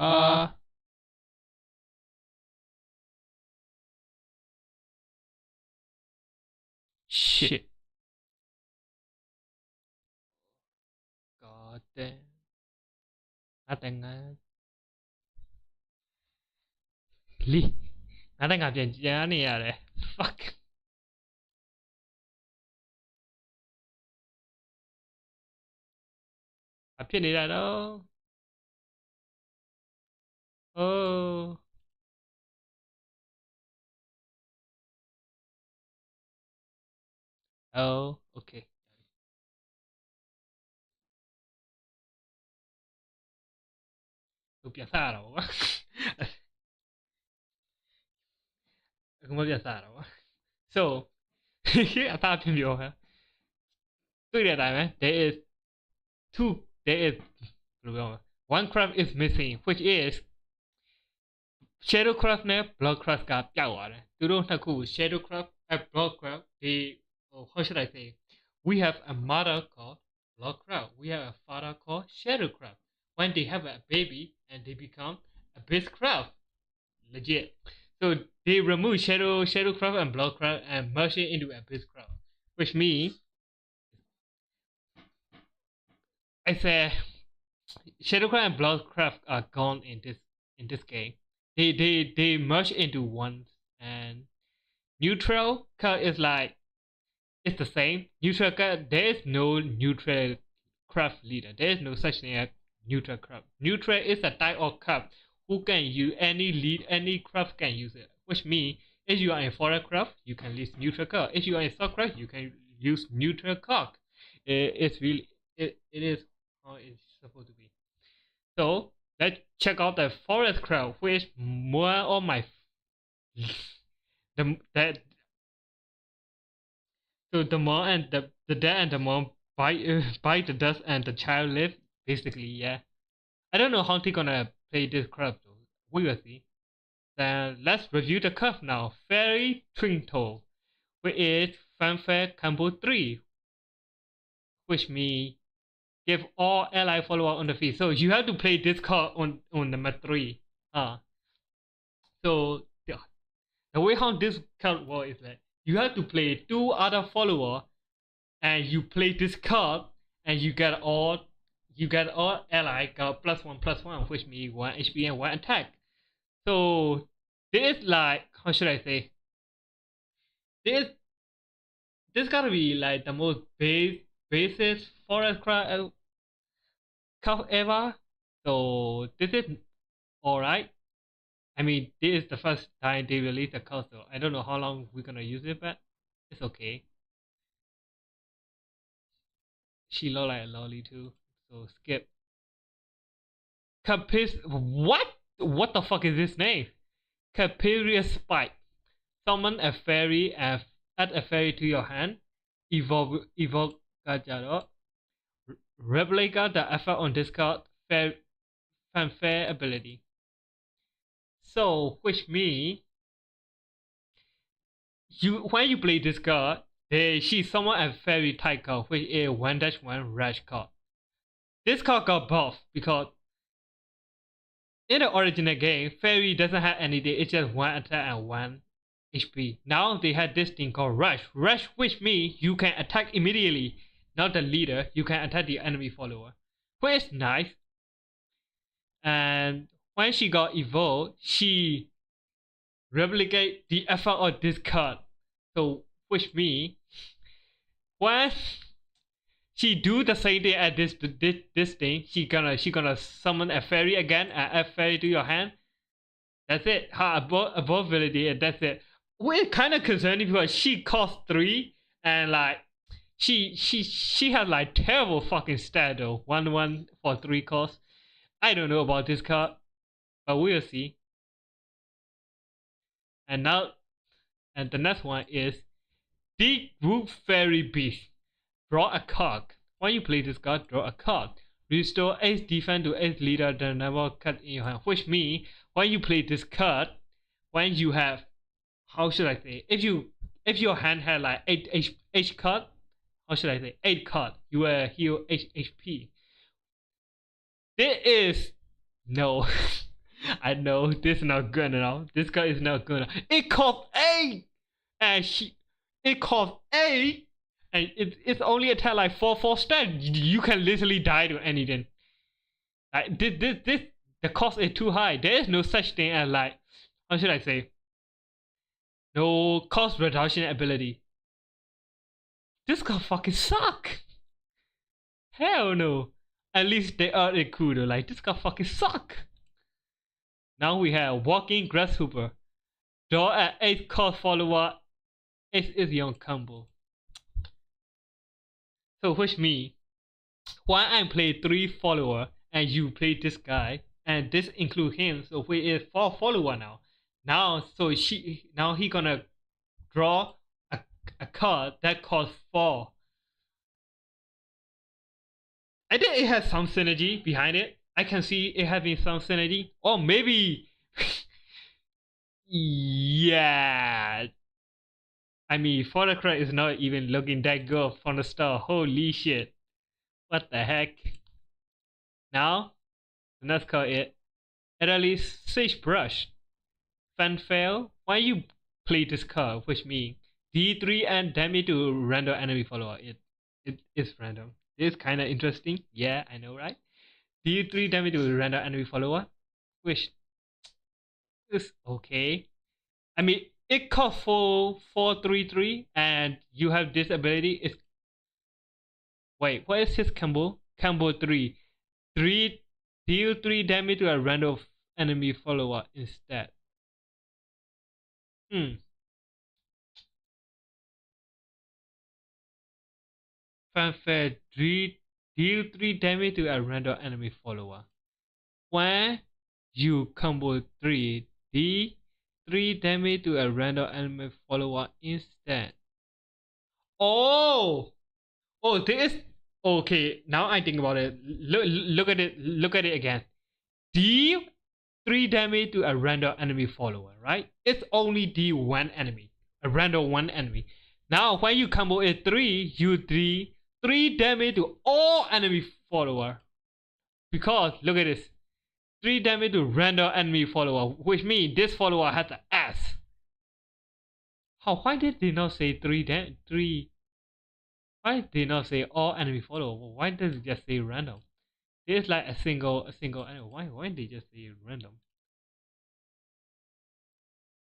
Uh, shit. God damn. Nothing. Lee. Nothing happened. Yeah. Fuck. I pinned it at all. Oh. Oh. Okay. Tôi pensaron. Come pensaron. So, I thought you. There is two. There is one craft is missing, which is shadowcraft နဲ့ bloodcraft ကပျောက်သွားတယ်သူတို့နှစ်ခု shadowcraft and bloodcraft they how should I say we have a mother called bloodcraft we have a father called shadowcraft when they have a baby and they become a beastcraft legit so they remove shadowcraft and bloodcraft and merge it into a beastcraft which means I say shadowcraft and bloodcraft are gone in this game they merge into one and neutral card is like it's the same neutral card there is no neutral craft leader there is no such thing as neutral craft neutral is a type of craft who can use any lead any craft can use it which means if you are in forest craft you can use neutral card if you are in soft craft you can use neutral card it's really it is how it's supposed to be so let's check out the forest craft which more of my that so the mom and the dad and the mom bite the dust and the child live basically yeah I don't know how they're gonna play this craft though we will see then let's review the curve now fairy twinkle which is fanfare combo 3 which means give all ally follower on the field so you have to play this card on number 3 so the way how this card works is that you have to play 2 other follower and you play this card and you get all ally got +1/+1 which means 1 HP and 1 attack so this is like how should I say this gotta be like the most basis forest card ever so this is alright I mean this is the first time they release the card so I don't know how long we're gonna use it but it's okay she look like a lolly too so skip Capis what the fuck is this name Capirius Spike summon a fairy and add a fairy to your hand evoke Gajaro replicate the effect on this card fanfare ability so which means when you play this card she summon a fairy type card which is 1-1 rash card this card got buff because in the original game fairy doesn't have anything it's just 1 attack and 1 HP now they had this thing called rush which means you can attack immediately not the leader you can attack the enemy follower which is nice and when she got evolved she replicate the effect of this card so which means when she do the same thing as this thing she gonna summon a fairy again and add fairy to your hand that's it her ability and that's it we're kind of concerning because she costs 3 and like she has like terrible fucking stat though 1/1 for 3 costs I don't know about this card but we'll see and now and the next one is Deep Root Fairy Beast draw a card when you play this card draw a card restore ace defense to ace leader the number card in your hand which means when you play this card when you have how should I say if your hand had like 8 H card how should I say 8 card you will heal HP this is no I know this is not good enough. This guy is not good enough. It costs 8! And it costs 8! And it's only attack like 4 stat. You can literally die to anything. Like, the cost is too high. There is no such thing as like, how should I say? No cost reduction ability. This guy fucking suck. Hell no. At least they are it cool though. Like, this guy fucking suck. Now we have Walking Grasshopper. Draw at 8 cost follower. 8 is your combo. So which means, why I play 3 follower and you play this guy, and this include him, so we is 4 follower now. Now he gonna draw a card that costs 4. I think it has some synergy behind it. I can see it having some synergy. Or maybe yeah. I mean, Photocrat is not even looking that good from the start. Holy shit. What the heck? Now, let's call it Italy Sagebrush. Fanfare. Why you play this card? Which means D3 and damage to random enemy follower. It is random. It's kind of interesting. Yeah, I know, right? D3 damage to random enemy follower, which is okay. I mean, it costs 433, and you have this ability. It's wait, what is his combo? Combo 3. Deal 3 damage to a random enemy follower instead. Fanfare 3 deal 3 damage to a random enemy follower. When you combo 3 D 3 damage to a random enemy follower instead. Oh! Oh, this is okay. Now I think about it. Look at it. Look at it again. D 3 damage to a random enemy follower, right? It's only D 1 enemy, a random 1 enemy. Now when you combo it 3, you do 3 damage to all enemy follower. Because look at this, 3 damage to random enemy follower, which means this follower has an S. How? Why did they not say 3? Why did they not say all enemy follower? Why does it just say random? There's like a single enemy. Why did they just say random?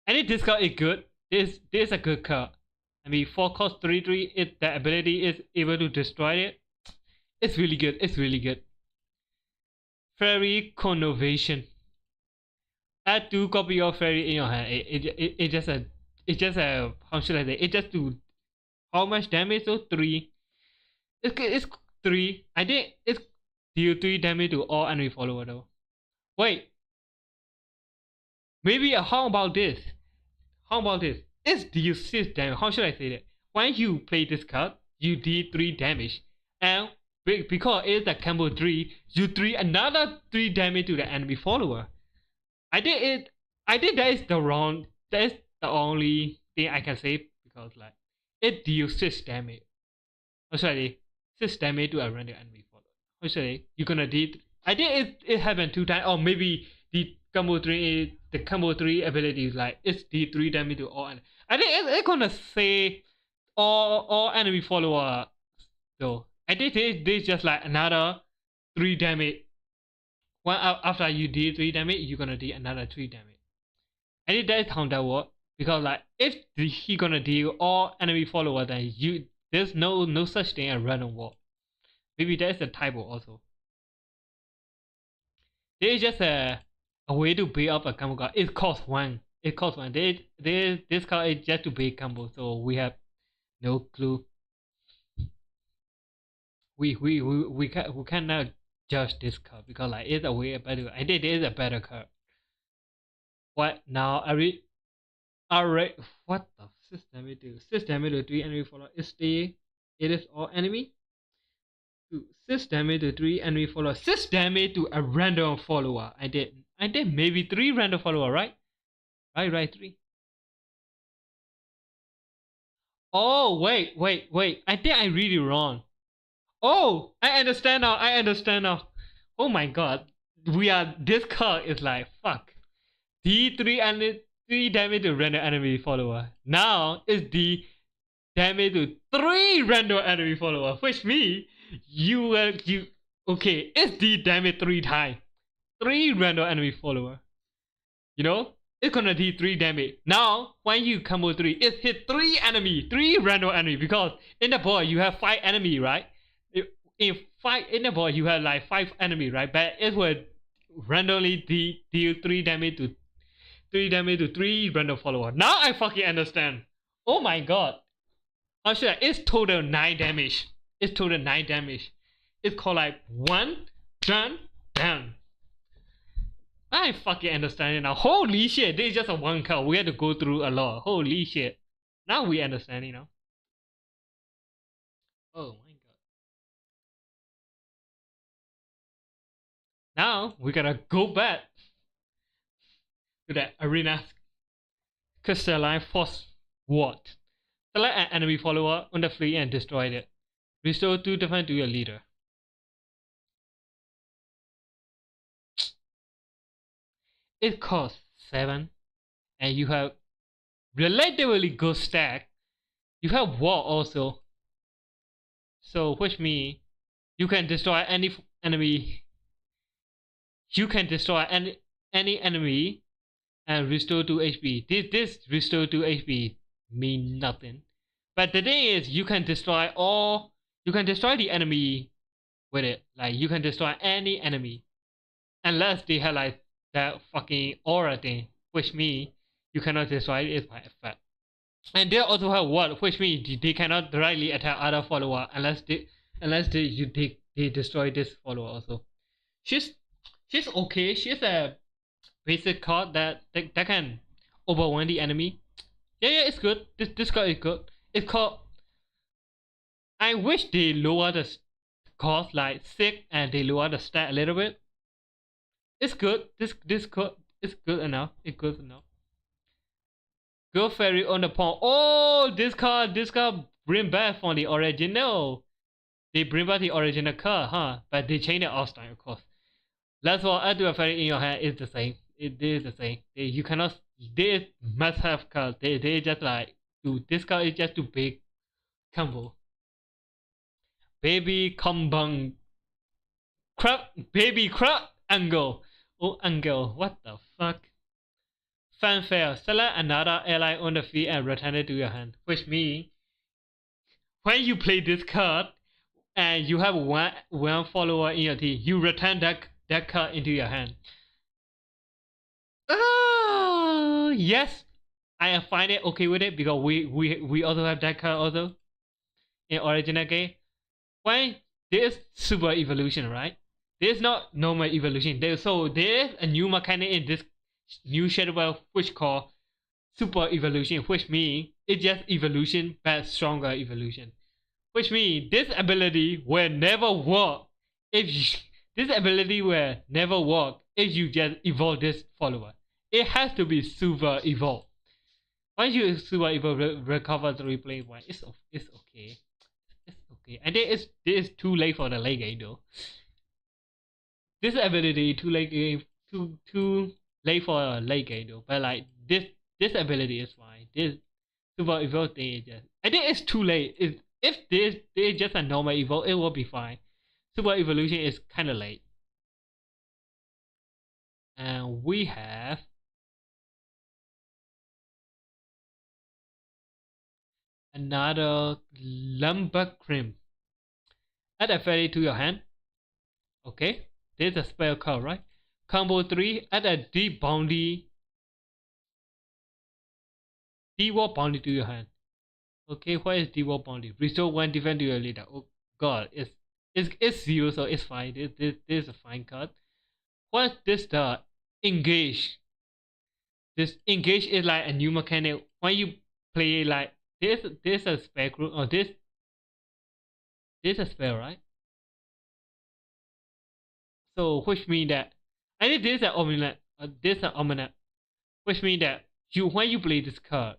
Any discard is good. This is a good card. I mean, 4 cost 3/3. If the ability is able to destroy it, it's really good. It's really good. Fairy Connovation. Add 2 copy of fairy in your hand. It's just a how should I say? It just do how much damage? So 3. It's 3. I think it's deal 3 damage to all enemy follower though. Wait. Maybe how about this? How about this? It's deal 6 damage. How should I say that? When you play this card, you deal 3 damage. And because it's a combo 3, you do another 3 damage to the enemy follower. I think that is the wrong. That is the only thing I can say, because like it deals 6 damage. How should I say? 6 damage to a random enemy follower. How should I say? You're gonna deal. I think it happened 2 times, or maybe the combo 3 ability is like it's the 3 damage to all enemy. I think it's gonna say all enemy follower though. I think this just like another 3 damage. One after you deal 3 damage, you're gonna deal another 3 damage. I think that's how that works, because like if he gonna deal all enemy follower, then there's no such thing as random walk. Maybe that's a typo also. There's just a way to build up a combo card. It costs 1. It costs 1. This card is just to build combo, so we have no clue. We cannot judge this card, because like it's a way better. I think there is a better card. What now? Alright. What the system it do? System it do 3 enemy follower. It is all enemy. 6 damage to 3 enemy follower. 6 damage to a random follower. I did maybe 3 random follower, right? Right, 3. Oh, wait. I think I read it wrong. Oh, I understand now. Oh my god. this card is like fuck. D3 and 3 damage to random enemy follower. Now it's the damage to 3 random enemy follower, which means you okay, it's the damage 3 times. 3 random enemy follower. You know? It's gonna do 3 damage. Now, when you combo 3, it hit 3 enemy, 3 random enemy, because in the board you have 5 enemy, right? In the board you have like 5 enemy, right? But it would randomly deal 3 damage to 3 random follower. Now I fucking understand. Oh my god. Oh shit, it's total 9 damage. It's total 9 damage. It's called like 1, done, done. I fucking understand it now. Holy shit, this is just a 1 card. We had to go through a lot. Holy shit. Now we understand, you know. Oh my god. Now we gotta go back to the arena crystalline force ward. Select an enemy follower on the field and destroy it. Restore 2 defense to your leader. It costs 7 and you have relatively good stack. You have war also. So which means you can destroy any enemy. You can destroy any enemy and restore 2 HP. This restore 2 HP mean nothing. But the thing is you can destroy the enemy with it. Like you can destroy any enemy. Unless they have like that fucking aura thing, which means you cannot destroy it by effect. And they also have what, which means they cannot directly attack other follower unless they destroy this follower also. She's okay. She's a basic card that can overwhelm the enemy. Yeah, it's good. This card is good. It's called. I wish they lower the cost like 6 and they lower the stat a little bit. It's good. This card is good enough. It's good enough. Go fairy on the pawn. Oh, this card bring back from the original. They bring back the original card, huh? But they change the art style, of course. That's why I do a fairy in your hand is the same. It is the same. You cannot. They must have card. They just like do this card is just too big combo. Baby combang crab baby crab angle. Oh angle, what the fuck? Fanfare, select another ally on the field and return it to your hand. Which means when you play this card and you have one follower in your team, you return that card into your hand. Oh yes, I find it okay with it because we also have that card also in original game. When there's super evolution, right? There's not normal evolution. There's a new mechanic in this new shadowverse which called super evolution, which means it's just evolution but stronger evolution. Which means this ability will never work if you just evolve this follower. It has to be super evolved. Once you super evolve, recover the replay point. It's okay. It's okay. And it's too late for the late game though. This ability too late for a late game though. But like this ability is fine. This super evolve thing is just. I think it's too late. If this is just a normal evolve, it will be fine. Super evolution is kind of late. And we have another lumber cream. Add a fairy to your hand. Okay, there's a spell card, right? Combo 3, add a D-War bounty to your hand. Okay, what is D-War bounty? Restore 1 defense to your leader. Oh god, it's 0, so it's fine. This is a fine card. What's this the engage? This engage is like a new mechanic. When you play like this a spell group or this a spell, right? So which means that I think this is an omelette. This is an omelette. Which means that when you play this card,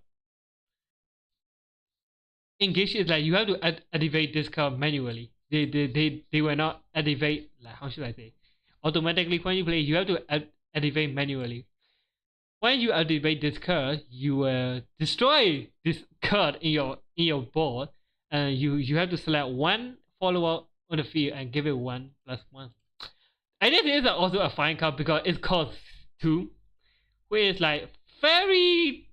engage is like you have to activate this card manually. They will not activate, like how should I say? automatically when you play, you have to activate manually. When you activate this card, you will destroy this card in your board, and you have to select one follower on the field and give it 1+1. And it is also a fine card because it costs 2, which is like very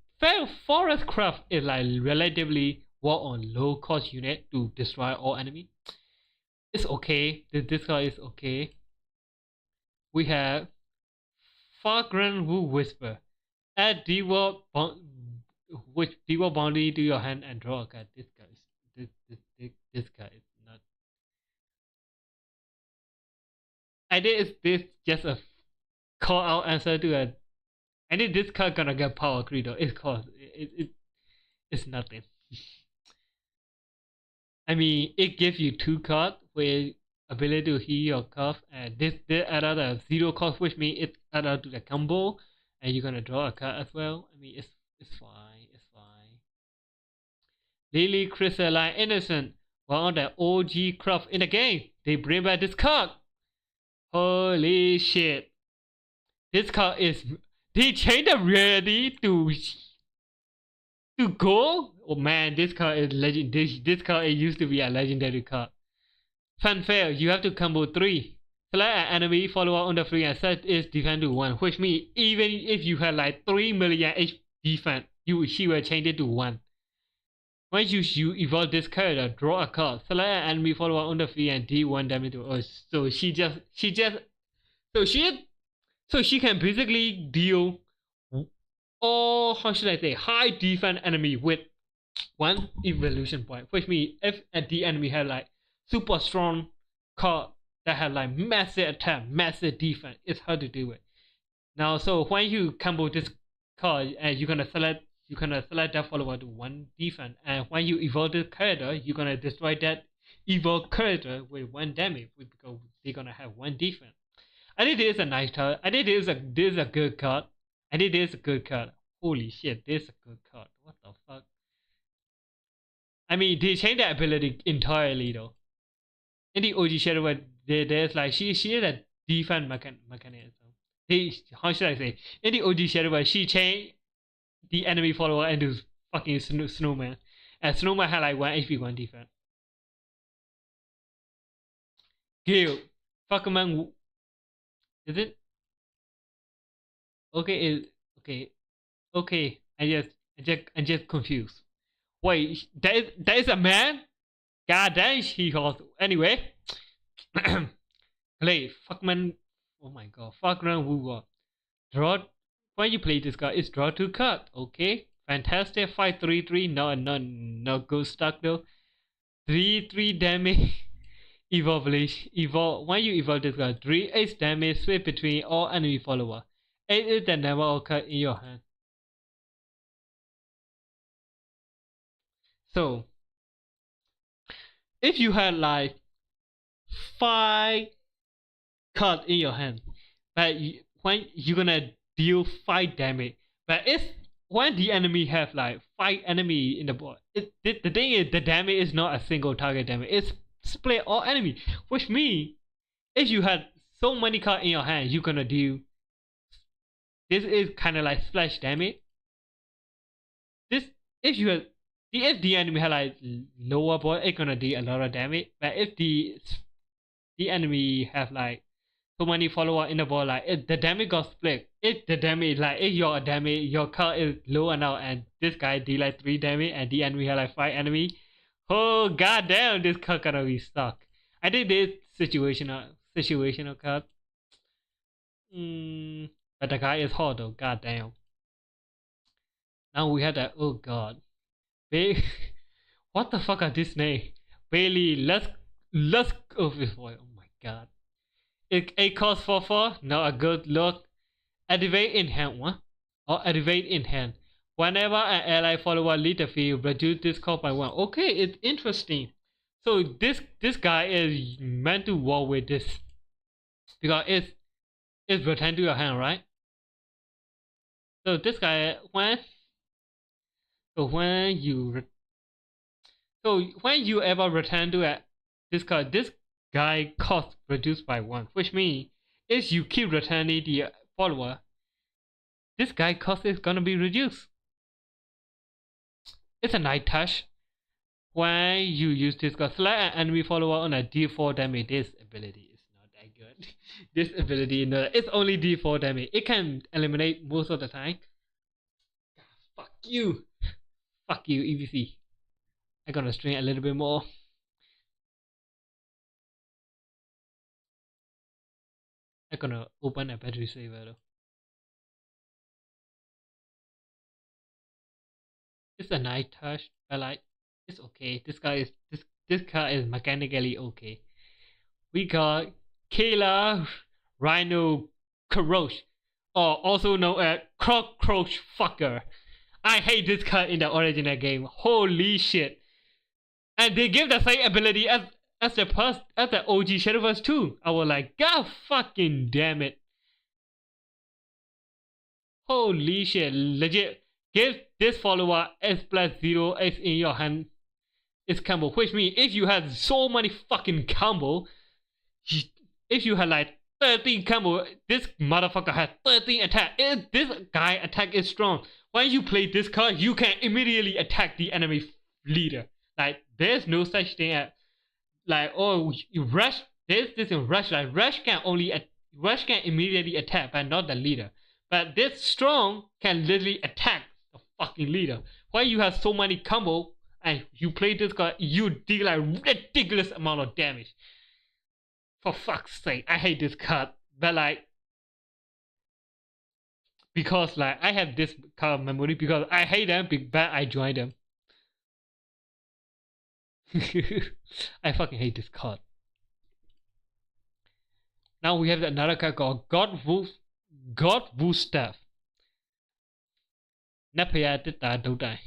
forest craft is like relatively work on low cost unit to destroy all enemy. It's okay. This card is okay. We have Fragrant Woo Whisper. Add D-Wall bounty to your hand and draw a card. This guy is not. I did this just a call out answer to a. I think this card gonna get power creep though. It's nothing. I mean, it gives you 2 cards with ability to heal your cost, and this add out a 0 cost, which means it add out to the combo, and you're gonna draw a card as well. I mean, it's fine. It's fine. Lily Crystalline Innocent, one of the OG craft in the game. They bring back this card. Holy shit! This card is. They changed the rarity to gold. Oh man, this card is legend. This card it used to be a legendary card. Fanfare, you have to combo 3. Select an enemy follower on the free and set its defense to 1, which means even if you had like 3 million HP defense, she will change it to 1. Once you evolve this character, draw a card. Select an enemy follower on the free and deal 1 damage to us. So she can basically deal all, how should I say, high defense enemy with 1 evolution point, which means if the enemy had like super strong card that had like massive attack, massive defense, it's hard to do it. Now, so when you combo this card and you're gonna select that follower to 1 defense, and when you evolve this character, you're gonna destroy that evolved character with 1 damage because they're gonna have 1 defense. I think this is a nice card. I think this is a good card. I think this is a good card. Holy shit, this is a good card. What the fuck? I mean, they changed the ability entirely though. In the OG shadowverse, there's like she is a defense mechanism. How should I say? In the OG shadowverse, she changed the enemy follower into fucking snowman, and snowman had like 1 HP, 1 defense. Gale, fuckman. Is it? Okay, okay. I'm just confused. Wait, that is a man? God damn, he was. Anyway, play fuckman. Oh my god, fuckman woo. Draw. When you play this card, it's draw 2 cards. Okay, fantastic. 5/3/3. No good stuck though. 3/3 damage. Evolve. When you evolve this card, 3/8 damage switch between all enemy follower. 8 is the number of cards in your hand. So, if you had like 5 cards in your hand, but when you're gonna deal 5 damage, but if when the enemy have like 5 enemy in the board, the thing is the damage is not a single target damage. It's split all enemy, which means if you had so many cards in your hand, you're gonna deal. This is kind of like splash damage. This if the enemy had like lower board, it's gonna do a lot of damage. But if the enemy have like so many followers in the board, like the damage got split. If the damage like if your card is low enough and this guy deal like 3 damage and the enemy have like 5 enemy, oh goddamn, this card gonna be stuck. I think this situational card. But the guy is hot though. Goddamn. Now we have that. Oh god. What the fuck are this name? Bailey, let's go this boy. Oh my god. It costs 4/4. Now a good look. Activate in hand 1 or activate in hand. Whenever an ally follower lead the field, reduce this cost by 1. Okay, it's interesting. So this guy is meant to war with this because it's return to your hand, right? So this guy when you ever return to this card, this guy cost reduced by 1, which means if you keep returning the follower, this guy cost is gonna be reduced. It's a night touch. When you use this card, select an enemy follower on a D4 damage. This ability is not that good. This ability, no, it's only D4 damage. It can eliminate most of the time. Fuck you. Fuck you, EVC. I'm gonna strain a little bit more. I'm gonna open a battery saver though. It's a night touch, but like it's okay. This car is mechanically okay. We got Kayla Rhino Croach, or also known as Cockroach Fucker. I hate this card in the original game. Holy shit! And they give the same ability as the OG Shadowverse 2. I was like, God fucking damn it! Holy shit! Legit, give this follower S plus 0 X in your hand. It's combo, which means if you have so many fucking combo, if you had like 13 combo, this motherfucker has 13 attack. If this guy attack is strong, when you play this card, you can immediately attack the enemy leader. Like there's no such thing as like, oh, you rush. This is rush. Like rush can immediately attack, but not the leader. But this strong can literally attack the fucking leader. When you have so many combo and you play this card, you deal like ridiculous amount of damage. For fuck's sake, I hate this card. But like, because like I have this card memory because I hate them, but I join them. I fucking hate this card. Now we have another card called God Wu Staff. Napaya Tita Dodai.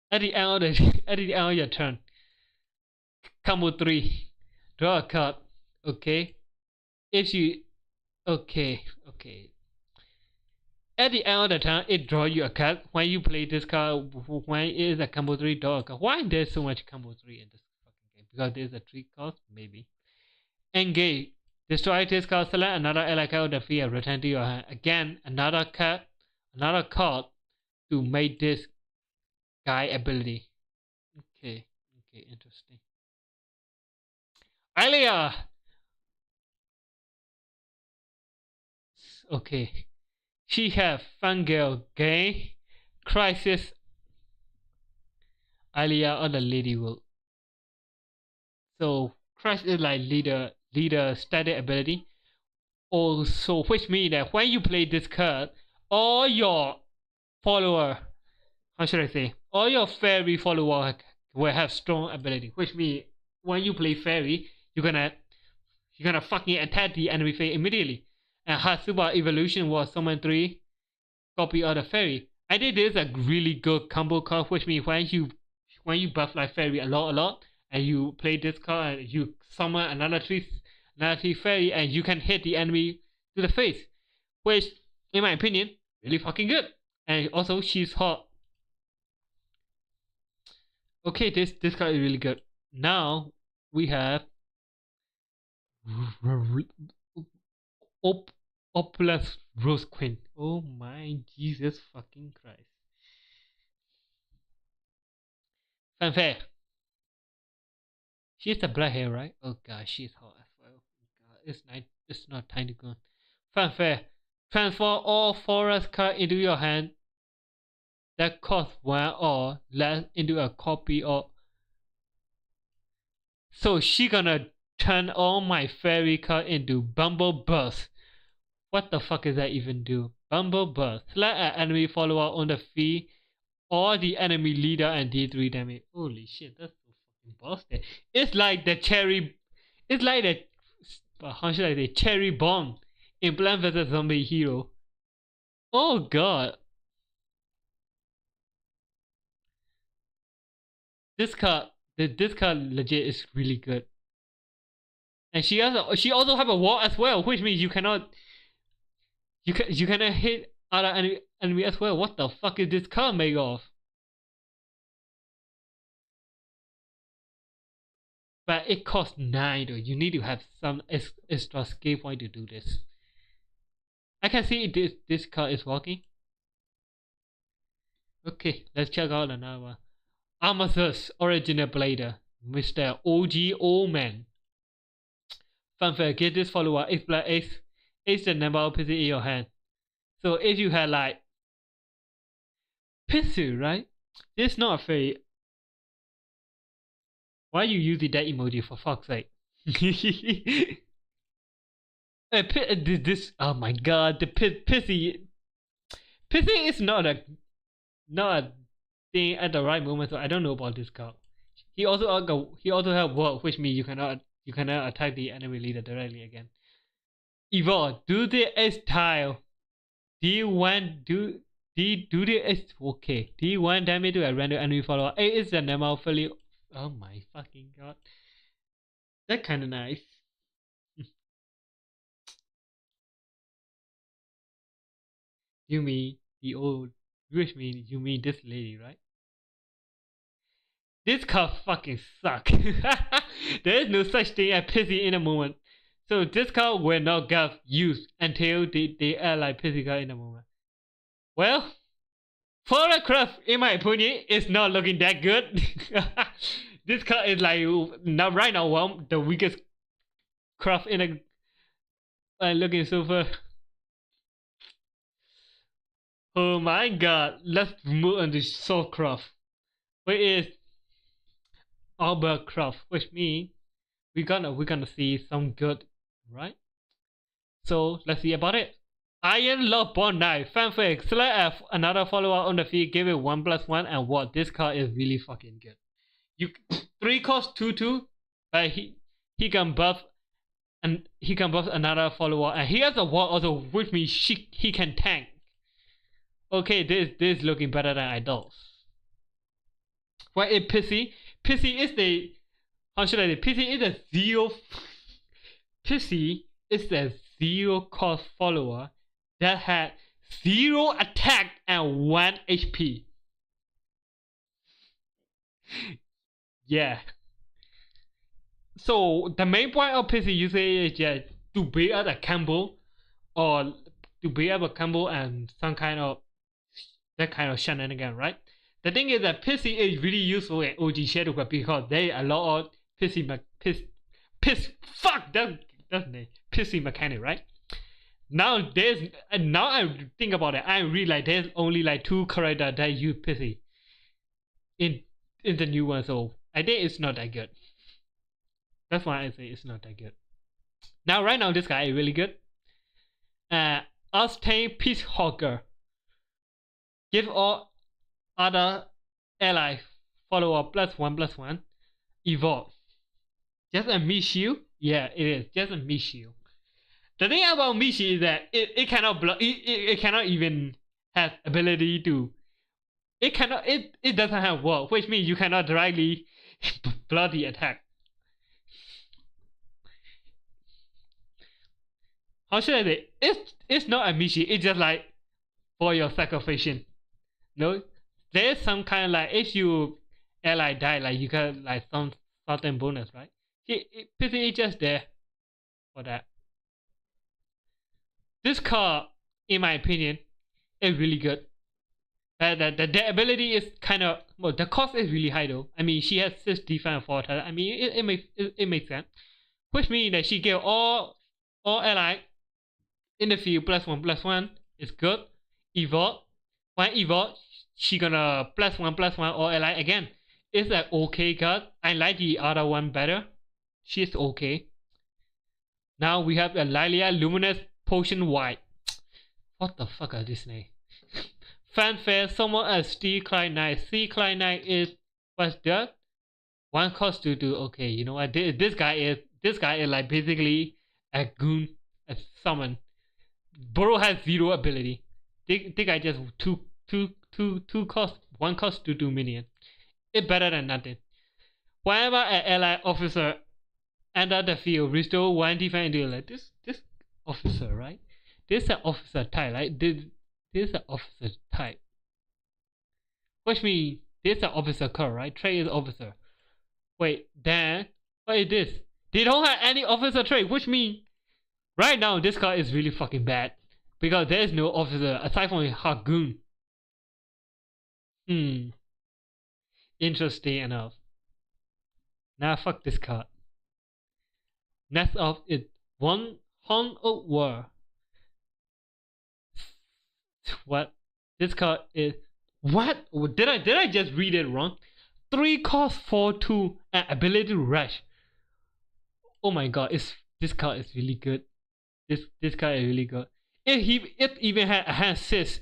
At the end of your turn, combo 3, draw a card. Okay, if you okay. At the end of the turn, it draw you a card. When you play this card, when it is a combo 3, draw a card. Why there's so much combo 3 in this fucking game? Because there's a 3 cost, maybe. Engage. Destroy this card, select another ally card of the field, return to your hand. Again, another card to make this guy ability. Okay, interesting. Alia! Okay. She have Fangirl Game, Crisis, Alia on the Lady Wolf. So Crisis is like leader static ability. Also, which means that when you play this card, all your follower, how should I say, all your fairy follower will have strong ability. Which means when you play fairy, you're gonna fucking attack the enemy fairy immediately. And her super evolution was summon 3 copy of the fairy. I think this is a really good combo card, which means when you buff like fairy a lot, and you play this card and you summon another 3 fairy and you can hit the enemy to the face, which in my opinion really fucking good. And also she's hot. Okay, this card is really good. Now we have Opulus Rose Queen. Oh my Jesus fucking Christ. Fanfare. She's the black hair, right? Oh god, she's hot as well. Oh god, it's not time to go. Fanfare. Transform all forest cards into your hand that cost 1 or less into a copy of. So she gonna turn all my fairy card into Bumble Burst. What the fuck does that even do? Bumble Burst. Select an enemy follower on the field or the enemy leader and D3 damage. Holy shit, that's so fucking busted. It's like the how should I say, cherry bomb in Plant vs Zombie Hero. Oh god. This card legit is really good. And she also have a wall as well, which means you cannot hit other enemy as well. What the fuck is this card made of? But it costs 9 though. You need to have some extra skill point to do this. I can see this card is working. Okay, let's check out another one. Amathus Original Blader, Mr. OG Old Man. Fun fact, get this follower X plus X is the number of pieces in your hand. So if you had like pistol, right? It's not a fairy. Why are you using that emoji for fuck's sake? This oh my god, the pissy is not a thing at the right moment, so I don't know about this card. He also have work, which means you cannot attack the enemy leader directly again. Evolve, do the style. D1 do the S okay. D1 damage to a random enemy follower. It is the number of fully. Oh my fucking god. That kinda nice. You mean the old which means you mean this lady, right? This card fucking suck. There is no such thing as pissy in a moment. So this card will not get used until they are like pissy card in a moment. Well, for the craft, in my opinion, it's not looking that good. This card is like now right now the weakest craft in a looking so far. Oh my god, let's move on to soul craft. Which is Albert craft, which means we're gonna see some good, right? So let's see about it. Iron Love Bond Knife, fanfic, select F, another follower on the field, give it 1+1, and what? This card is really fucking good. You 3 cost 2/2, but he can buff and he can buff another follower, and he has a wall also, which means he can tank. Okay, this is looking better than I thought. Why it pissy? Pissy is the how should I say? Pissy is a zero. Pissy is the 0 cost follower that had 0 attack and 1 HP. Yeah. So the main point of PC usually is just to build up a combo or to build up a combo and some kind of that kind of shenanigan, right? The thing is that PC is really useful in OG shadowverse because there are a lot of pissy mechanic, right? Now I think about it, I realize there's only like 2 characters that use pissy in the new one, so I think it's not that good. That's why I say it's not that good. Now right now this guy is really good. Austin Peace Hawker. Give all other ally follower +1/+1. Evolve. Just a me shield? Yeah, it is. Just a me shield. The thing about Mishi is that it cannot block. It cannot even have ability to. It cannot. It doesn't have wall, which means you cannot directly block the attack. How should I say? It's not a Mishi. It's just like for your sacrifice. No, there's some kind of like if you ally die, like you got like some certain bonus, right? It's just there for that. This card, in my opinion, is really good. The ability is kind of well. The cost is really high though. I mean, she has 6 defense and 4 attack. I mean, it makes sense. Which means that she give all ally in the field +1/+1 is good. Evolve, when evolve, she gonna +1/+1 all ally again. It's an okay card. I like the other one better. She's okay. Now we have a Lilia Luminous Potion White. What the fuck are this name? Fanfare, someone as Steel Clyde Knight. Steel Clyde Knight is what's that? 1 cost to do. Okay, you know what? This guy is like basically a goon, a summon. Burrow has 0 ability. This guy just 2 cost, 1 cost to do minion. It's better than nothing. Whenever an ally officer enter the field, restore 1 defense into like this officer, right? This is an officer type, right? This is an officer type. Which means this is an officer card, right? Trade is officer. Wait, then What is this? They don't have any officer trait, which means right now this card is really fucking bad. Because there is no officer aside from Hargoon. Interesting enough. Now fuck this card. Next up is one Horn of War. What? This card is what? Did I just read it wrong? 3 cost 4/2 and ability rush. Oh my god, this card is really good. This card is really good. It even had a hand assist.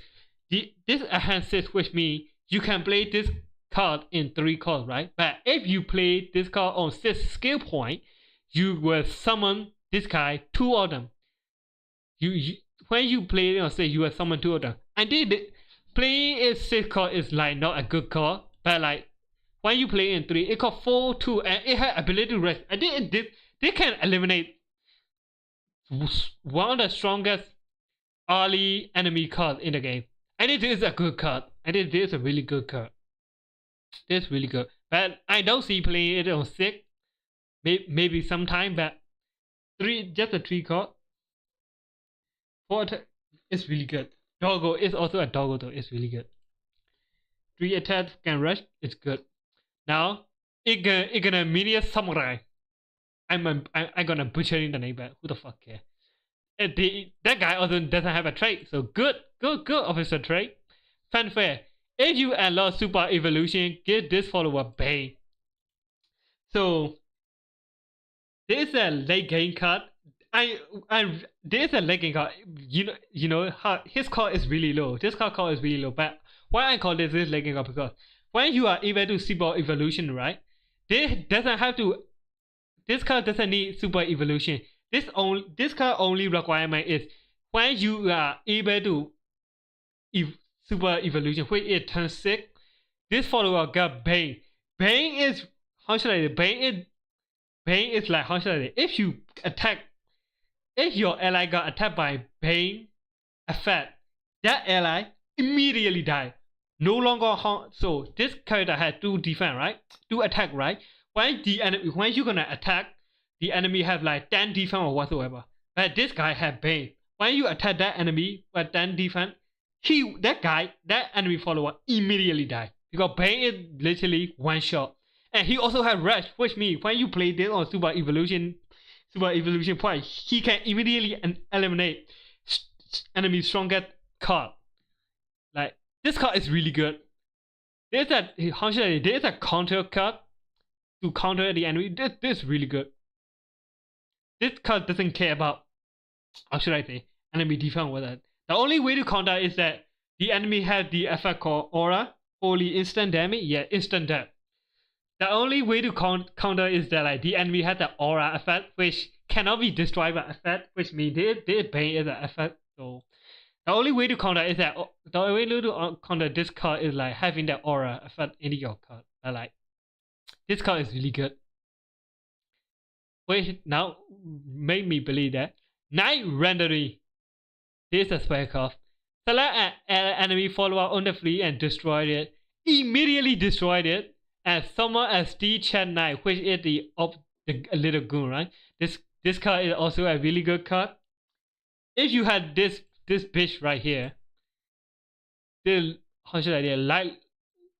This a hand assist, which means you can play this card in 3 cards, right? But if you play this card on 6 skill point, you will summon this guy 2 of them. When you play it on 6, you will summon 2 of them. And playing it 6 card is like not a good card, but like when you play in 3, it costs 4/2 and it has ability rest. I think they can eliminate one of the strongest early enemy cards in the game. And it is a good card. And it is a really good card. It's really good. But I don't see playing it on 6. Maybe sometime, but just a 3 card. 4 it's really good. Doggo is also a doggo though. It's really good. 3 attacks can rush. It's good. Now it gonna minion samurai. I'm gonna butchering the name, but who the fuck care? That guy also doesn't have a trait, so good officer trait. Fanfare. If you unlock super evolution, give this follower Bane. So this is a late game card. There's a late game card. You know how his card is really low. This card is really low. But why I call this late game card, because when you are able to super evolution, right? This card doesn't need super evolution. This card only requirement is when you are able to super evolution, when it turns 6, this follower got Bane. Bane is, how should I say? Bane is like, how should I say? If your ally got attacked by Bane effect, that ally immediately die. No longer so this character had 2 defense, right? 2 attack, right? When you're gonna attack, the enemy have like 10 defense or whatsoever. But this guy had Bane. When you attack that enemy with 10 defense, that enemy follower immediately die. Because Bane is literally 1 shot. And he also has rush, which means when you play this on super evolution point, he can immediately eliminate enemy strongest card. Like this card is really good. There's a counter card to counter the enemy. This is really good. This card doesn't care about, how should I say, enemy defense with it. The only way to counter is that the enemy has the effect called aura, only instant damage, instant death. The only way to counter is that like the enemy has the aura effect, which cannot be destroyed by effect, which means their Bane is an effect. So the only way to counter is that counter this card is like having the aura effect in your card. But like this card is really good. Which now make me believe that Night Rendering. This is a spell card. Select an enemy follower on the field and destroy it. Immediately destroy it. And summon a Steel Chat Knight, which is the little goon, right? This card is also a really good card. If you had this bitch right here, how should I say, like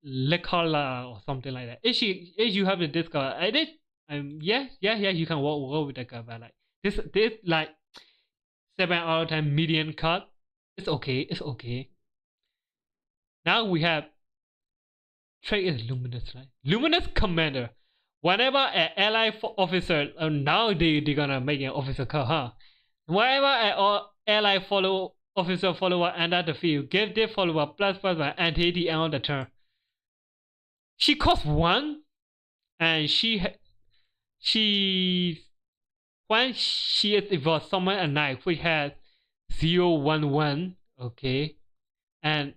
Lekala or something like that. If you have this card, yeah, you can work with that card, but like this like 7 out of 10 median card. It's okay. Now we have trait is Luminous, right? Luminous Commander. Whenever an ally officer, now they're gonna make an officer card, huh? Whenever an ally follower enter the field, give their follower +1 until the end of the turn. She costs 1, and when she is evolved, summon a knight which has 0/1/1. Okay, and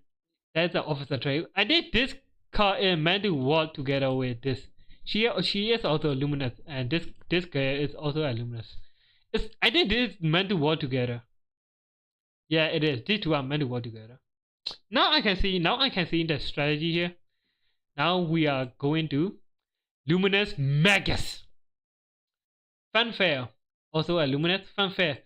that's the officer trait. I think this card is meant to work together with this. She is also luminous, and this guy is also a luminous. I think this is meant to work together. Yeah, it is. These two are meant to work together. Now I can see the strategy here. Now we are going to Luminous Magus. Fanfare. Also a luminous fanfare.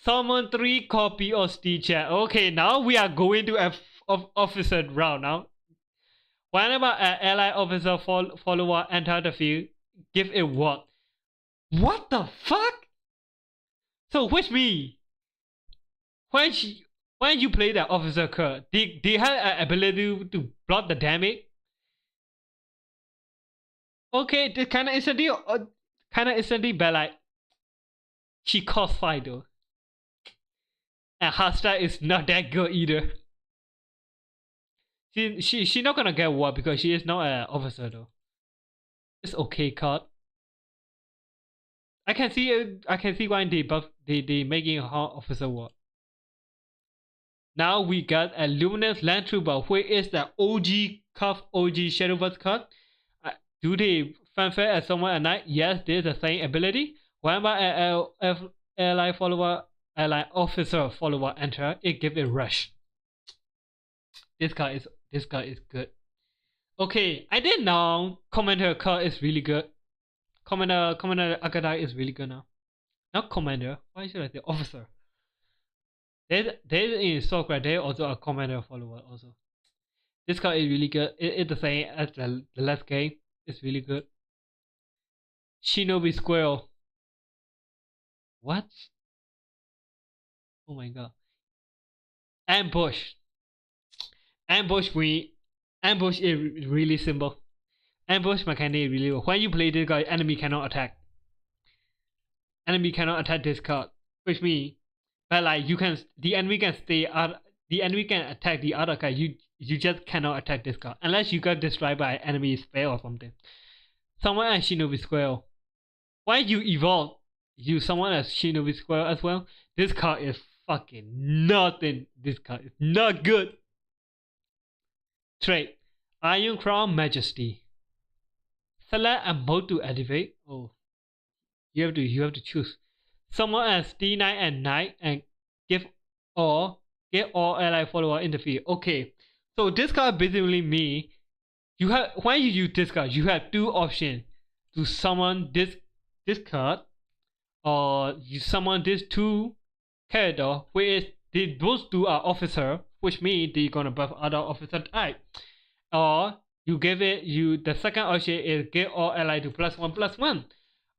Summon 3 copy of Steel Chat. Okay, now we are going to officer round now. Whenever an ally officer follower enter the field, give it what? What the fuck? So which means when you play the officer card, they have an ability to block the damage. Okay, this kind of instantly, but like she costs 5 though, and her style is not that good either. She not gonna get what because she is not an officer though. It's okay card. I can see why they making her officer what. Now we got a luminous land trooper, which is the OG shadowverse card. Do they fanfare as someone at night? Yes, there's the same ability. Whenever an ally officer follower enter, it gives a rush. This card is good. Okay, I didn't know Commander card is really good. Commander Akadai is really good now. Not Commander. Why should I say officer? There's in Soccer, there's also a Commander follower also. This card is really good. It's the same as the last game. It's really good. Shinobi Squirrel. What? Oh my god. Ambush. Ambush is really simple. Ambush mechanic really well. When you play this guy, enemy cannot attack. Enemy cannot attack this card. Which means, but like the enemy can stay out. The enemy can attack the other card. You just cannot attack this card unless you got destroyed by enemy spell or something. Someone as Shinobi Squirrel. Why you evolve? Use someone as Shinobi Squirrel as well. This card is fucking nothing. This card is not good. Trait: Iron Crown Majesty. Select a mode to activate. Oh, you have to choose. Someone as D9 and Knight and give all ally follower in the field. Okay, so this card basically means you have when you use this card, you have 2 options to summon this card, or you summon this 2 character, which is those 2 are officer, which means they're gonna buff other officer type, or you give it the second option is give all ally to +1/+1.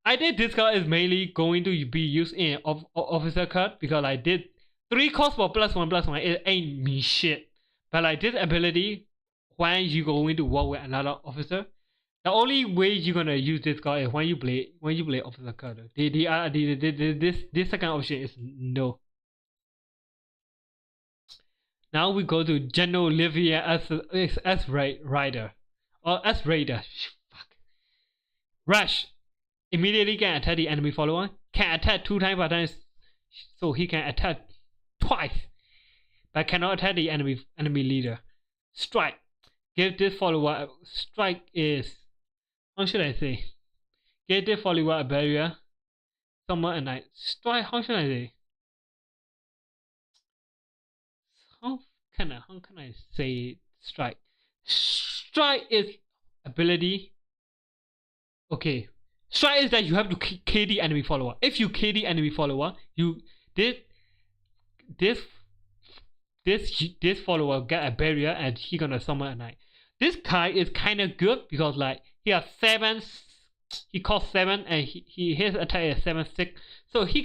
I think this card is mainly going to be used in officer card because I did 3 cost for +1/+1. It ain't mean shit, but like this ability, when you going to work with another officer, the only way you're gonna use this card is when you play officer card. This second option is no. Now we go to General Livia as Rider or as Raider. Fuck. Rush. Immediately can attack the enemy follower. Can attack 2 times per turn, so he can attack twice, but cannot attack the enemy leader. Strike. Give this follower. Strike is, how should I say? Give this follower a barrier. Someone at night. Strike. How should I say? How can I say strike? Strike is ability. Okay. Strike is that you have to kill the enemy follower. If you kill the enemy follower, this follower get a barrier and he gonna summon a knight. This card is kind of good because like he has 7. He costs 7 and his attack is 7/6, so he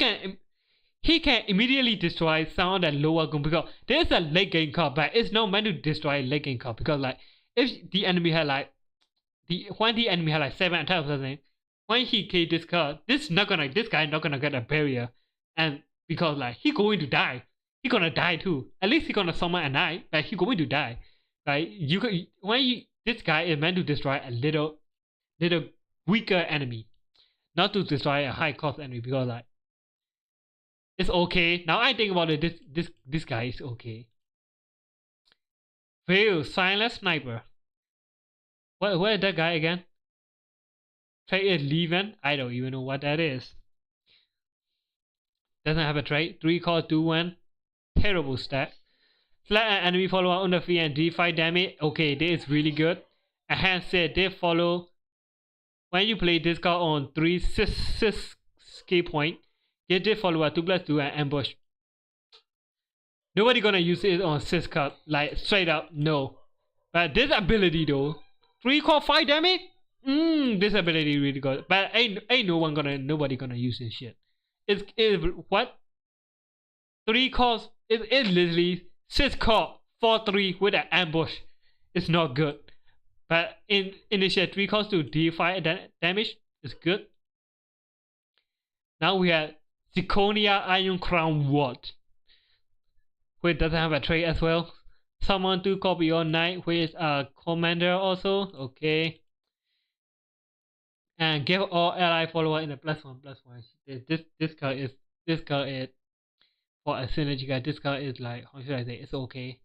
can immediately destroy some of the lower gun because there's a late game card, but it's not meant to destroy late game card because like if the enemy had like when the enemy had like 7 attacks or something, when he kill this card, this guy not gonna get a barrier, and because like he going to die, he gonna die too. At least he gonna summon a knight, but he going to die. Right? This guy is meant to destroy a little weaker enemy, not to destroy a high cost enemy because like it's okay. Now I think about it, this guy is okay. Veil Silent Sniper. Where is that guy again? Trait is Leven. I don't even know what that is. Doesn't have a trait. 3 call 2/1. Terrible stat. Select an enemy follower on the field and D5 damage. Okay, this is really good. Enhance said they follow. When you play this card on 3 skill skill point. Get this follower 2+2 and ambush. Nobody gonna use it on 6 card, like straight up, no. But this ability though, 3 core 5 damage? This ability really good. But ain't nobody gonna use this shit. It's what? 3 cores, it's literally 6 core 4-3 with an ambush. It's not good. But initiate 3 cores to D5 damage is good. Now we have Zirconia Iron Crown Ward, which doesn't have a trait as well. Summon 2 copy all night, which is a commander also. Okay. And give all ally follower in a +1/+1. This card is for a synergy card. This card is like, how should I say? It's okay.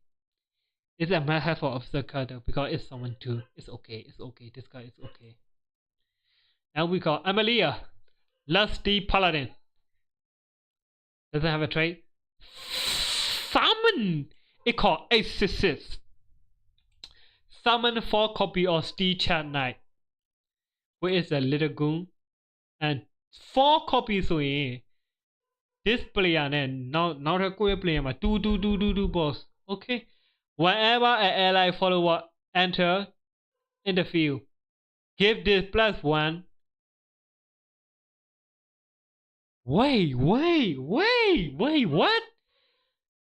It's a must have for officer card though, because it's someone too. It's okay. It's okay. This card is okay. Now we got Amelia, Lusty Paladin. Doesn't have a trait. Summon. It called Exorcist. Summon 4 copy of Steel Chat Knight, which is a little goon, and 4 copies so in this player then now the core player ma do boss. Okay. Whenever an ally follower enter in the field, give this +1. Wait, what?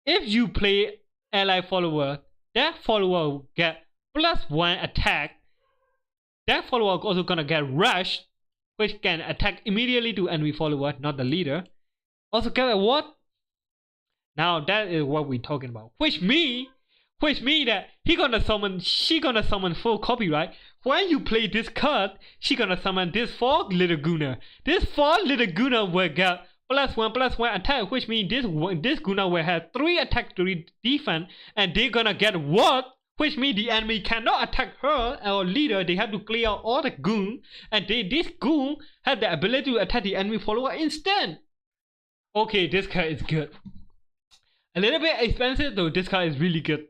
If you play ally follower, that follower will get +1 attack. That follower also gonna get rush, which can attack immediately to enemy follower, not the leader. Also get a what? Now that is what we're talking about. Which mean that she gonna summon 4 copy, right? When you play this card, she gonna summon this 4 little gooner. This 4 little gooner will get +1/+1 attack, which means this gooner will have 3 attack, 3 defense, and they're gonna get what? Which means the enemy cannot attack her or leader. They have to clear out all the goon, and this goon have the ability to attack the enemy follower instead. Okay, this card is good. A little bit expensive though. This card is really good.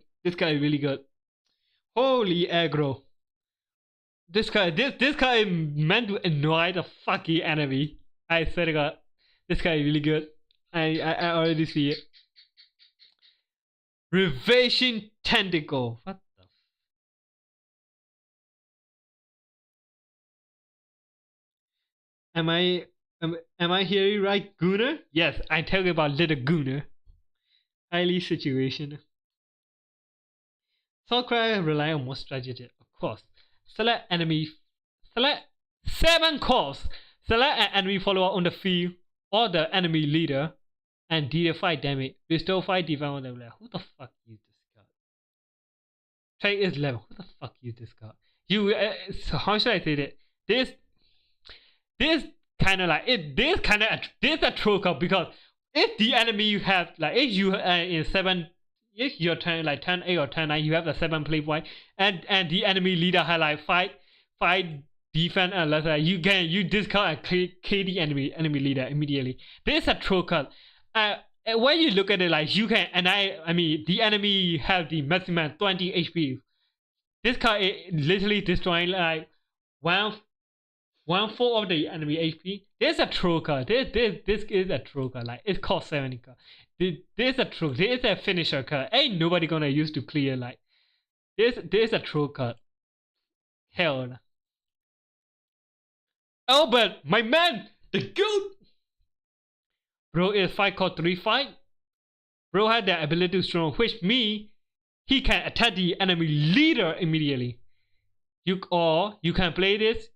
Holy aggro. This card is meant to annoy the fucking enemy. I swear to God, this card is really good. I already see it. Ravaging Tentacle. What the? Am I hearing right, Gooner? Yes, I'm talking about little Gooner. Highly situational. Soulcry rely on more strategy, of course. Select 7 cores. Select an enemy follower on the field or the enemy leader and deal 5 damage. Restore 5 defense on them. Who the fuck used this card? Trait is level. Who the fuck used this card? So how should I say that? This kind of like it. This a troll card, because if the enemy you have like, if you in 7. If your turn like turn 8 or turn 9, you have the 7 play point, and the enemy leader has like 5 defense, and let's say you discard and kill the enemy leader immediately. This is a troll card. When you look at it, like you can, and I mean the enemy have the maximum 20 HP. This card is literally destroying like 1/4 of the enemy HP. This is a troll card. This is a troll card. Like it's cost 70 card. This is a troll. This is a finisher card. Ain't nobody gonna use to clear like this. This is a troll card. Hell no. Albert, my man, the goat. Bro is 5 core 3 fight. Bro had the ability to strong, which means he can attack the enemy leader immediately. You can play this.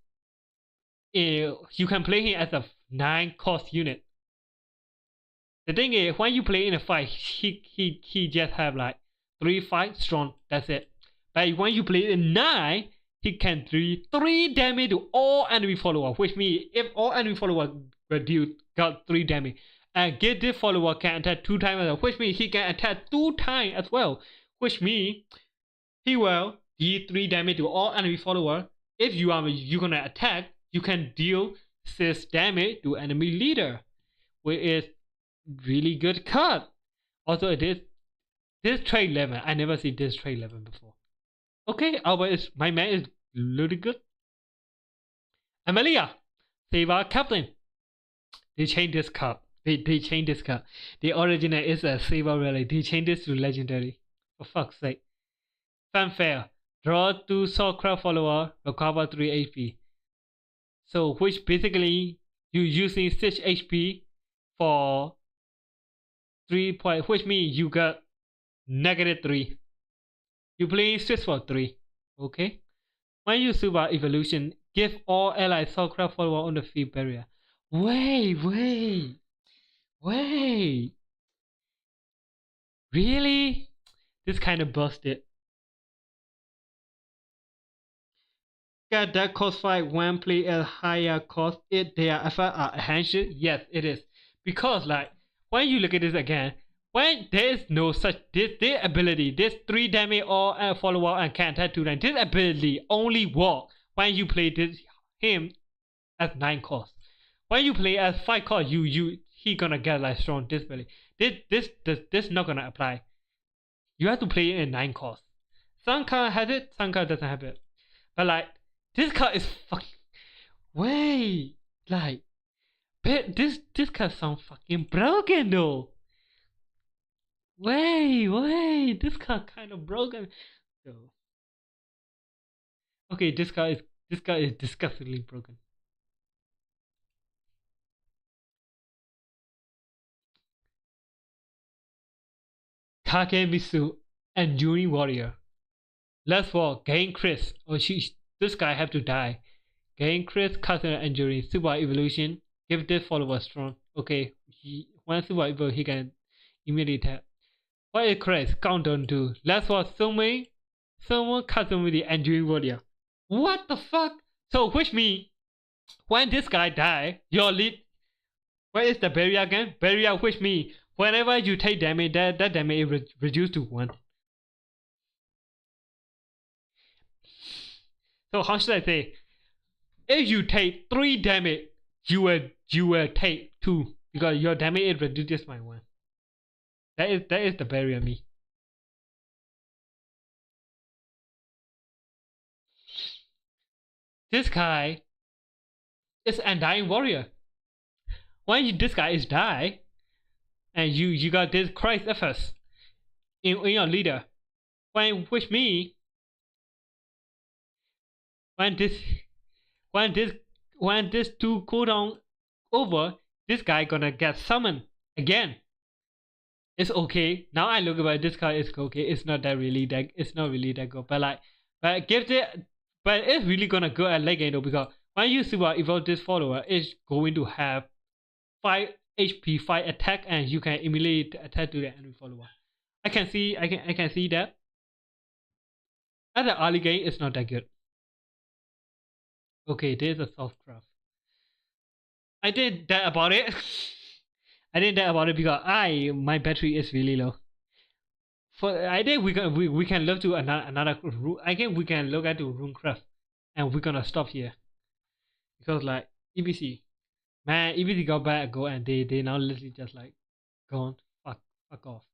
You can play him as a 9 cost unit. The thing is, when you play in a fight, he just have like 3 fight strong. That's it. But when you play in 9, he can do 3 damage to all enemy follower. Which means if all enemy follower got 3 damage, and get this follower can attack 2 times as well. Which means he can attack 2 times as well. Which means he will deal 3 damage to all enemy follower. If you're gonna attack, you can deal 6 damage to enemy leader, which is really good card. Also, it is this trade 11. I never see this trade 11 before. Okay, Albert my man is really good. Amelia, save our captain. They changed this card. They changed this card. The original is a Saber Relic. They changed this to legendary. For fuck's sake. Fanfare. Draw 2 Soulcraft follower, recover 3 HP. So which basically you using 6 HP for 3 point, which means you got -3. You play 6 for 3. Okay. When you super evolution, give all allies Soulcraft follower on the field barrier. Wait. Really? This kind of busted. Get that cost fight when play at higher cost if their effort are enhanced? Yes, it is. Because like when you look at this again, when there is no such this ability, this 3 damage or follower and can attack 2 9, this ability only work when you play this him as 9 cost. When you play as 5 cost, he gonna get like strong disability. This not gonna apply. You have to play it in 9 cost. Some card has it, some card doesn't have it. But like this card is fucking wait, like this card sounds fucking broken though. Wait, this card kind of broken. So okay, this card is disgustingly broken. Kagemitsu, Enduring Warrior. Last war, gain Chris. Oh, this guy have to die. Gain Chris, customer injury, super evolution. Give this follower strong. Okay, when super evolve, he can immediately tap. What is Chris? Countdown to. Last war, someone custom with the enduring warrior. What the fuck? So which means when this guy die, your lead. What is the barrier again? Barrier which means whenever you take damage, that damage is reduced to 1. So how should I say? If you take 3 damage, you will take 2 because your damage is reduced by 1. That is the barrier me. This guy is Undying Warrior. When this guy is die, and you got this Christ efforts in your leader, which means when this 2 cooldown over, this guy gonna get summoned again. It's okay. Now I look about this card, it's okay. It's not really that good. But like, but it's really gonna go at late game though, because when you super evolve this follower, it's going to have 5 HP, 5 attack, and you can immediately attack to the enemy follower. I can see that. At the early game, it's not that good. Okay, there's a soft craft. I did that about it. I did that about it because my battery is really low. I think we can look to another room. I think we can look at the room craft, and we're gonna stop here because like EBC, man, EBC got back go and they now literally just like gone fuck off.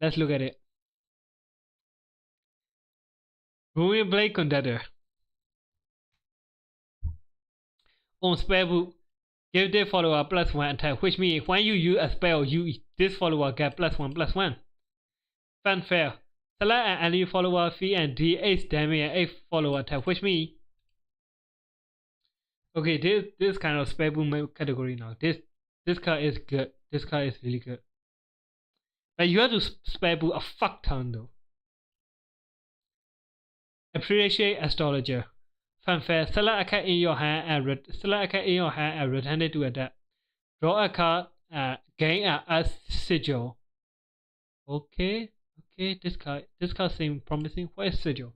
Let's look at it. Ruin Blade Conductor. On spell book, give the follower +1 attack, which means when you use a spell, this follower get +1/+1. Fanfare. Select an enemy follower fee and deal 8 damage and 8 follower attack, which means okay, this kind of spell book category now. This card is good. This card is really good. But you have to spell book a fuck ton though. Appreciate Astrologer. Fanfare. Select a card in your hand and return it to a deck. Draw a card. Gain a sigil. Okay, this card seems promising. What is sigil?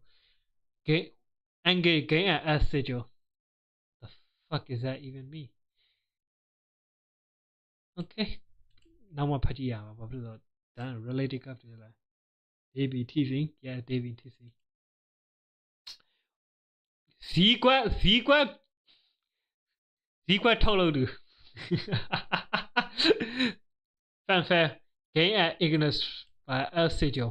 Gain a sigil. The fuck is that even mean? Okay. နောက်မှဖတ်ကြည့်ရမှာဘာဖြစ်လို့ဒါ related card တွေလား AB teasing yeah David teasing ဈေးကွက်ထုတ်လုပ်သူ Fanfare gain at ignorance by a sigil.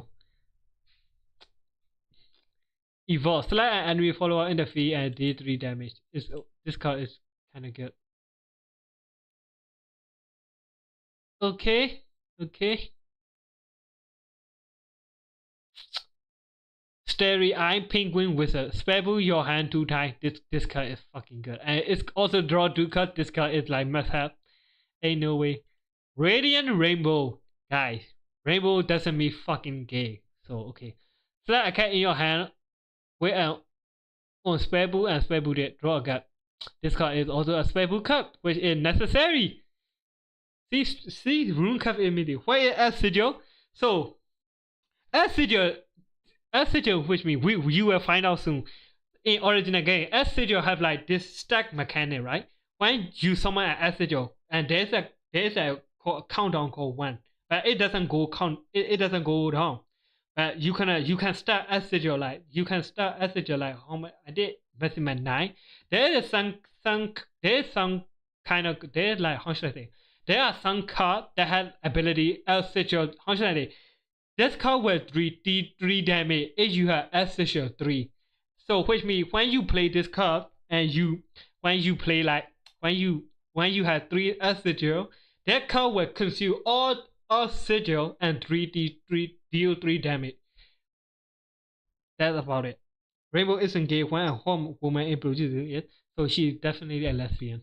Evolve. Select an enemy follower in the field and deal 3 damage. This card is kinda good. Okay. Okay. Starry Eye Penguin Wizard. Spell your hand 2 times. This card is fucking good. And it's also draw 2 cards. This card is like must have. Ain't no way. Radiant Rainbow. Guys, rainbow doesn't mean fucking gay. So okay. Select a card in your hand. Wait on spellbook and spellbook it. Draw a card. This card is also a spellbook card, which is necessary. See rune card immediately. What is S sigil? So S sigil, which means you will find out soon. In original game, S sigil have like this stack mechanic, right? When you summon an S sigil, and there's a countdown called 1, but it doesn't go it doesn't go down. But you can start S sigil like how much I did maximum 9. There is some kind of there's like how should I say? There are some cards that have ability S sigil. How should I say? This card will 3 damage if you have S sigil 3. So which means when you play this card and when you have 3 S sigil, that card will consume all sigil and deal 3 damage. That's about it. Rainbow isn't gay when a home woman introduces it, so she's definitely a lesbian.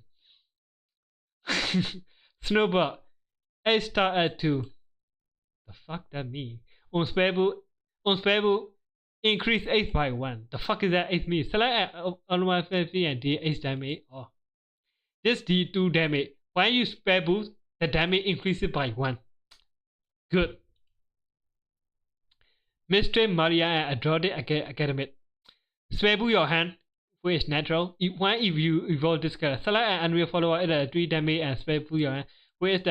Snowball, A star at 2. The fuck that mean? Unspellable, increase ace by 1. The fuck is that ace mean? Select on my fancy and deal ace damage. Oh. This deal 2 damage. When you spell boost, the damage increases by 1. Good. Mistress Maria and Adrotic Academic. Spell boost your hand, which is natural. If you evolve this card, select an enemy follower at 3 damage and spell boost your hand, which is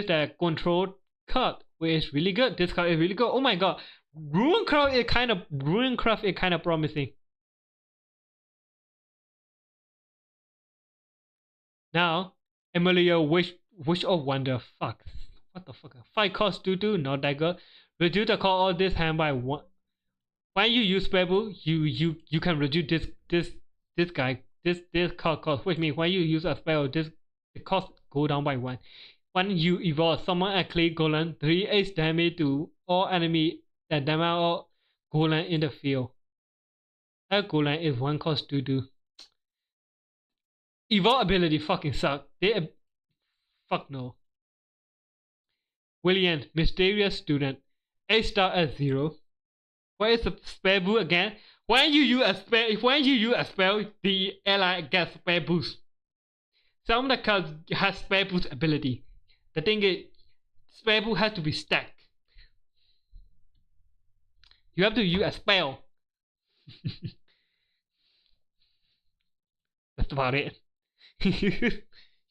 the control card, which is really good. This card is really good. Oh my god. Runecraft is kind of promising. Now, Emilia Wish of Wonder. Fuck. What the fuck? 5 cost 2/2, not that good. Reduce the cost of this hand by 1. When you use spellbook, you can reduce this guy this cost, which means when you use a spell, the cost go down by 1. When you evolve summon a clay golem, 3 ace damage to all enemy that damage all golem in the field. A golem is 1 cost 2/2. Evolve ability fucking suck. Fuck no. William, mysterious student. A star at 0. What is the spell boost again? When you use a spell, the ally gets spell boost. Some of the cards has spell boost ability. The thing is, spell boost has to be stacked. You have to use a spell. That's about it. You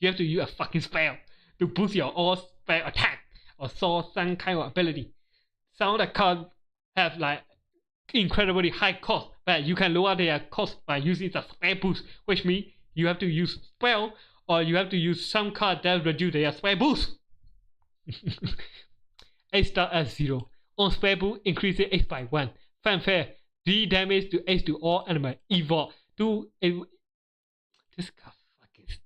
have to use a fucking spell to boost your all spell attack or some kind of ability. Some of the cards have like incredibly high cost, but you can lower their cost by using the spell boost, which means you have to use spell or you have to use some card that reduce their spell boost. A star at 0. On spell boost, increases ace by 1. Fanfare, 3 damage to ace to all enemy. Evolve.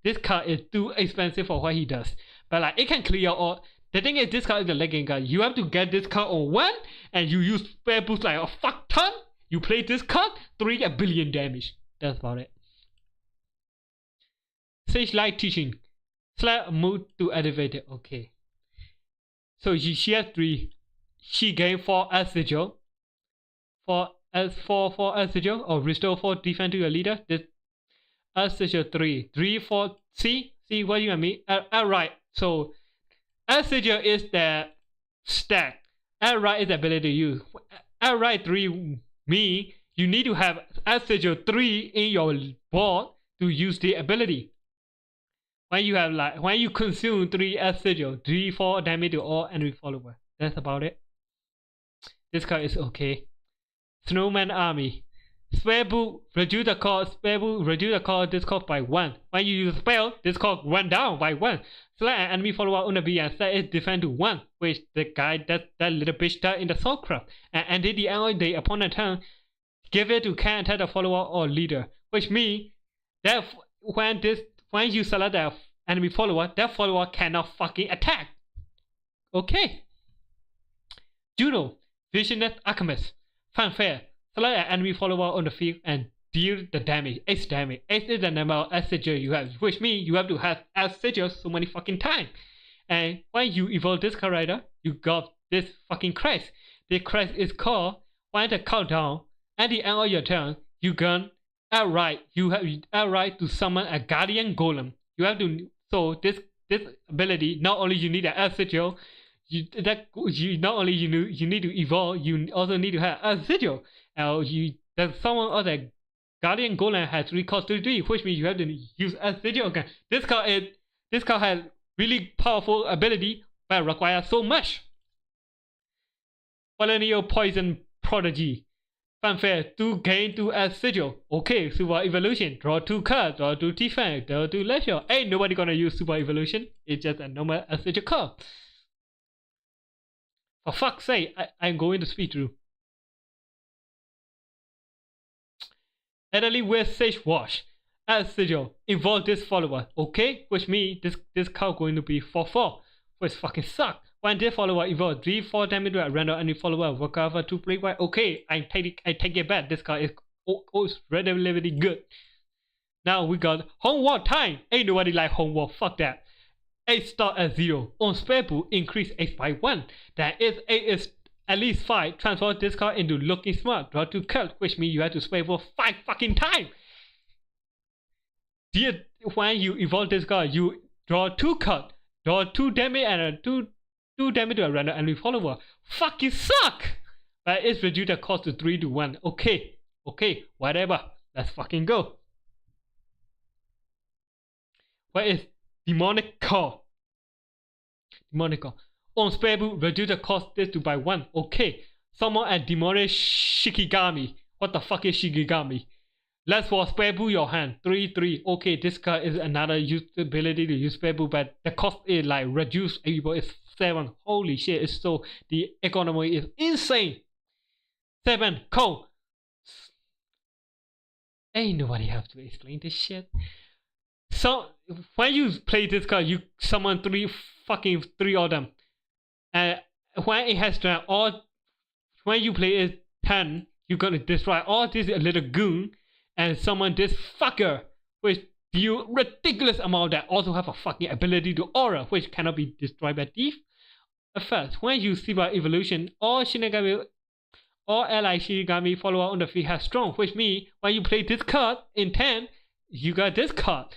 This card is too expensive for what he does. But like it can clear all. The thing is, this card is a legging card. You have to get this card on 1 and you use spell boost like a fuck ton. You play this card, 3 billion damage. That's about it. Sage Light Teaching. Select mode to elevate it. Okay. So she has 3. She gained 4 as sigil. 4 sigil or restore 4 defense to your leader. This as sigil 3. 3, 4. See what you mean? Alright. So as sigil is the stack. Alright is the ability to use. Alright 3 mean you need to have as sigil 3 in your board to use the ability. When you consume 3 as sigil, 3 4 damage to all enemy follower. That's about it. This card is okay. Snowman Army. Spellbook, reduce the cost. Spellbook, reduce the cost. This cost by 1. When you use a spell, this cost went down by 1. Select an enemy follower on the B and set its defense to 1, which the guy that little bitch does in the Soulcraft. And until the end of the opponent turn, give it to can attack the follower or leader. Which means that when you select the enemy follower, that follower cannot fucking attack. Okay. Juno, Visionless Alchemist, Fanfare, select an enemy follower on the field and deal the damage. 8 damage. 8 is the number of S sigils you have, which means you have to have S sigils so many fucking times. And when you evolve this character, you got this fucking crest. The crest is called when the countdown at the end of your turn, you can outright to summon a guardian golem. You have to this ability, not only you need an S sigil, you need to evolve, you also need to have a sigil. There's someone other guardian golem has 3 cost 3, which means you have to use a sigil again. This card has really powerful ability, but requires so much. Perennial Poison Prodigy, Fanfare, to gain 2 as sigil. Okay, Super Evolution, draw 2 cards, draw 2 defense, draw 2 leisure. Ain't nobody gonna use Super Evolution, it's just a normal as sigil card. For fuck's sake, I'm going to speed through. Elderly with Sage Wash, as sigil, involve this follower. Okay, which means this card going to be 4/4, which fucking suck. When this follower evolve, 3/4 damage to a random enemy follower, recover 2 play white. Okay, I take it back. This card is relatively good. Now we got Homework Time. Ain't nobody like homework. Fuck that. 8 start at 0. On spellbook, increase 8 by 1. That is 8 is at least 5. Transform this card into Looking Smart. Draw 2 cards, which means you have to spellbook 5 fucking times. When you evolve this card, you draw 2 cards, draw 2 damage and 2 damage to a random enemy follower. Fuck, you suck! But it's reduced the cost to 3 to 1. Okay, whatever. Let's fucking go. What is Demonic Call? Demonic Call. On spellbook, reduce the cost this to by 1. Okay. Summon a Demonic Shikigami. What the fuck is Shikigami? Let's for spellbook your hand. 3/3. Okay, this card is another ability to use spellbook, but the cost is like reduced. It's 7. Holy shit! It's so the economy is insane. 7. Cold. Ain't nobody have to explain this shit. So when you play this card, you summon 3 of them. And when it has done all, when you play it 10, you're gonna destroy all this little goon and summon this fucker, which deal ridiculous amount that also have a fucking ability to aura, which cannot be destroyed by thief. First, when you see by evolution, all allied Shinigami follower on the field has strong, which means when you play this card in 10, you got this card.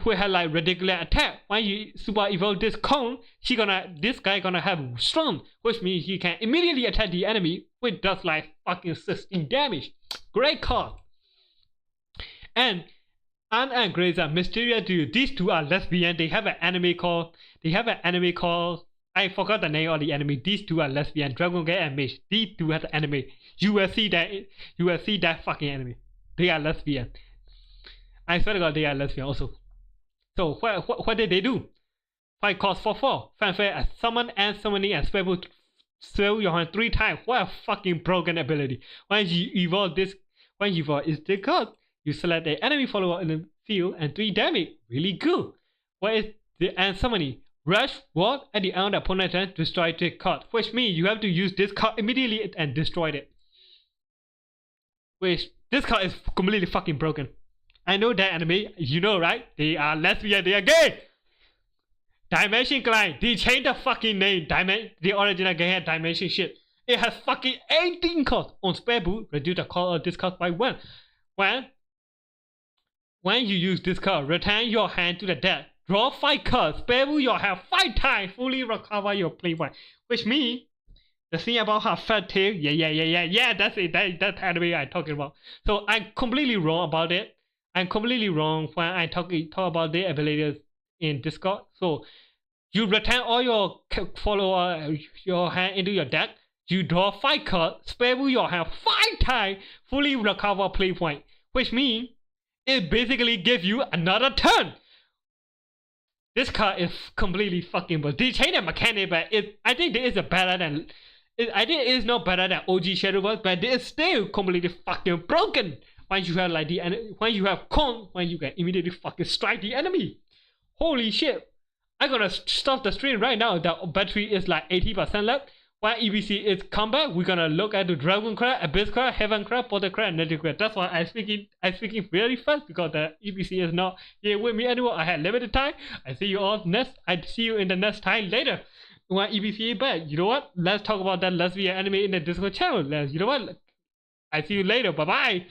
We have like ridiculous attack. When you super evolve this cone, this guy gonna have strong, which means he can immediately attack the enemy, which does like fucking 16 damage. Great card. And Anne and Grace are mysterious to you. These two are lesbian. They have an anime called. I forgot the name of the anime. These two are lesbian. Dragon Gate and Mage. These two have the anime. You will see that fucking anime. They are lesbian. I swear to God, they are lesbian also. So what did they do? 5 cost 4/4. Fanfare, summon and summoning and spellbook. Swell your hand 3 times. What a fucking broken ability. When you evolve is the card. You select the enemy follower in the field and 3 damage. Really good. What is the end summoning? Rush, walk at the end of the opponent's turn, destroy the card. Which means you have to use this card immediately and destroy it. Which, this card is completely fucking broken. I know that anime, you know, right? They are lesbian, they are gay! Dimension Klein, they changed the fucking name. The original game had Dimension shit. It has fucking 18 cost. On spellbook, reduce the cost of this card by 1. When you use this card, return your hand to the deck. Draw 5 cards. Spellbook your hand 5 times. Fully recover your play one. Which means, the thing about her fat tail, yeah, that's it. That's anime I'm talking about. So I'm completely wrong about it. I'm completely wrong when I talk about the abilities in Discord. So you return all your follower your hand into your deck. You draw 5 cards. Spellbook your hand 5 times. Fully recover play point. Which means it basically gives you another turn. This card is completely fucking but they changed the mechanic, but I think it is better than I think it is not better than OG Shadowverse, but it is still completely fucking broken. When you have when you have con, when you can immediately fucking strike the enemy. Holy shit. I'm gonna stop the stream right now. The battery is like 80% left. When EBC is come back, we're gonna look at the Dragon Crab, Abyss Crab, Heaven Crab, Portal Crab, and Nether Crab. That's why I'm speaking very fast because the EBC is not here with me anymore. I had limited time. I see you all next. I see you in the next time later. When EBC is back, you know what? Let's talk about that lesbian anime in the Discord channel. You know what? I see you later. Bye bye.